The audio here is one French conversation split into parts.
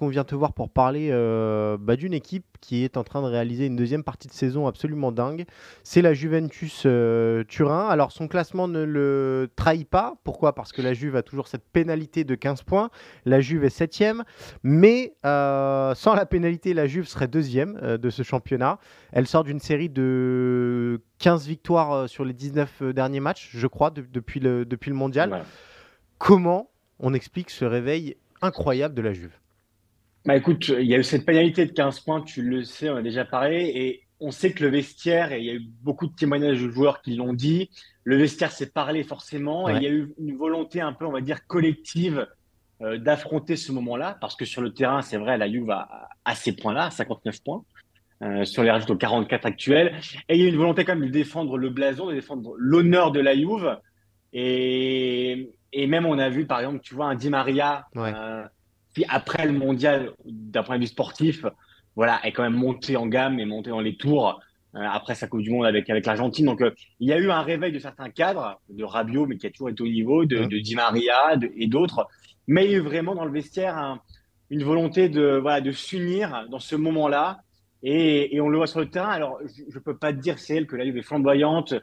qu'on vient te voir pour parler d'une équipe qui est en train de réaliser une deuxième partie de saison absolument dingue. C'est la Juventus Turin. Alors son classement ne le trahit pas. Pourquoi? Parce que la Juve a toujours cette pénalité de 15 points. La Juve est septième. Mais sans la pénalité, la Juve serait deuxième de ce championnat. Elle sort d'une série de 15 victoires sur les 19 derniers matchs, je crois, depuis le mondial. Ouais. Comment on explique ce réveil incroyable de la Juve? Bah écoute, il y a eu cette pénalité de 15 points, tu le sais, on a déjà parlé, et on sait que le vestiaire, et il y a eu beaucoup de témoignages de joueurs qui l'ont dit, le vestiaire s'est parlé forcément, et il Ouais. y a eu une volonté un peu, on va dire, collective d'affronter ce moment-là, parce que sur le terrain, c'est vrai, la Juve a ces points-là, 59 points, sur les rajouts aux 44 actuels, et il y a eu une volonté quand même de défendre le blason, de défendre l'honneur de la Juve, et même on a vu, par exemple, tu vois, un Di Maria, Ouais. qui après le mondial, d'un point de vue sportif, voilà, est quand même monté en gamme et monté dans les tours après sa Coupe du Monde avec l'Argentine. Donc, il y a eu un réveil de certains cadres, de Rabiot, mais qui a toujours été au niveau, Mmh. de Di Maria et d'autres. Mais il y a eu vraiment dans le vestiaire une volonté voilà, de s'unir dans ce moment-là. Et on le voit sur le terrain. Alors, je ne peux pas te dire c'est elle que la Juve est flamboyante,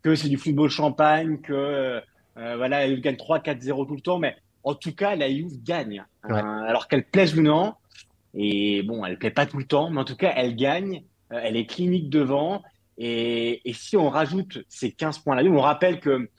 que c'est du football champagne, que voilà, elle gagne 3-4-0 tout le temps, mais en tout cas, la Juve gagne. Ouais. Alors qu'elle plaise ou non, et bon, elle plaît pas tout le temps, mais en tout cas, elle gagne. Elle est clinique devant. Et si on rajoute ces 15 points à la Juve, on rappelle que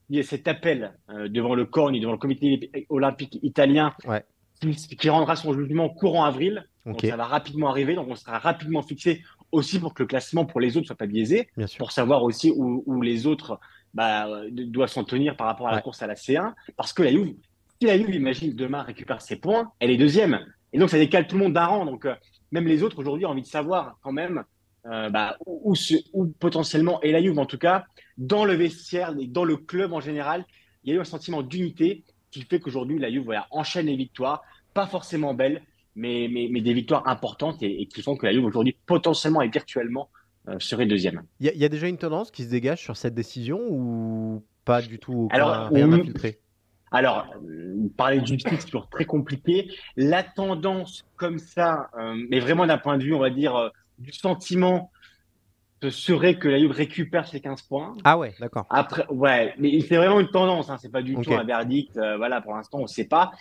il y a cet appel devant le CONI, devant le comité olympique italien, Ouais. qui rendra son jugement courant avril. Donc Ok. ça va rapidement arriver. Donc on sera rapidement fixé aussi pour que le classement pour les autres soit pas biaisé, Bien sûr. pour savoir aussi où les autres doivent s'en tenir par rapport à la Ouais. course à la C1. Parce que la Juve, si la Juve, imagine, demain récupère ses points, elle est deuxième. Et donc ça décale tout le monde d'un rang. Donc même les autres aujourd'hui ont envie de savoir quand même où potentiellement est la Juve. En tout cas, dans le vestiaire et dans le club en général, il y a eu un sentiment d'unité qui fait qu'aujourd'hui, la Juve voilà, enchaîne les victoires, pas forcément belles, mais des victoires importantes et qui font que la Juve aujourd'hui, potentiellement et virtuellement, serait deuxième. Il y a déjà une tendance qui se dégage sur cette décision ou pas du tout, Alors, rien à filtrer? parler de justice, c'est toujours très compliqué. La tendance comme ça, mais vraiment d'un point de vue, on va dire, du sentiment, ce serait que la Juve récupère ses 15 points. Ah ouais, d'accord. Après, ouais, mais c'est vraiment une tendance, hein, c'est pas du tout Ok. un verdict. Voilà, pour l'instant, on ne sait pas.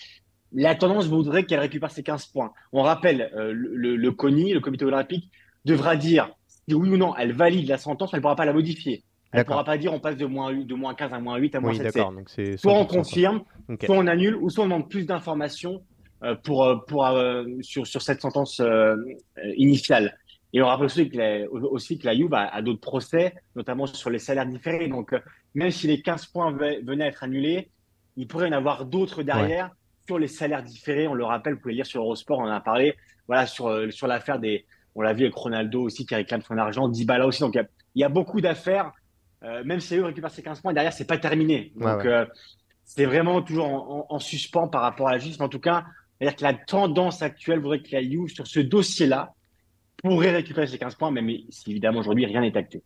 La tendance voudrait qu'elle récupère ses 15 points. On rappelle, le CONI, le comité olympique, devra dire si oui ou non elle valide la sentence, elle ne pourra pas la modifier. Elle ne pourra D'accord. pas dire on passe de moins 15 à moins 8 à moins Oui, 7. d'accord. Donc c'est Soit on 100%, quoi. confirme, Ok. soit on annule, ou soit on demande plus d'informations sur cette sentence initiale. Et on rappelle aussi que la Juve a d'autres procès, notamment sur les salaires différés. Donc, même si les 15 points venaient à être annulés, il pourrait y en avoir d'autres Ouais. derrière sur les salaires différés. On le rappelle, vous pouvez lire sur Eurosport, on en a parlé. Voilà, sur l'affaire on l'a vu avec Ronaldo aussi qui réclame son argent, Dybala aussi. Donc, il y a beaucoup d'affaires. Même si eux récupèrent ces 15 points, derrière, c'est pas terminé. Ouais, Donc, ouais. c'est vraiment toujours en suspens par rapport à la justice. Mais en tout cas, c'est-à-dire que la tendance actuelle voudrait que la Juve, sur ce dossier-là, pourrait récupérer ces 15 points, mais si évidemment aujourd'hui rien n'est acté.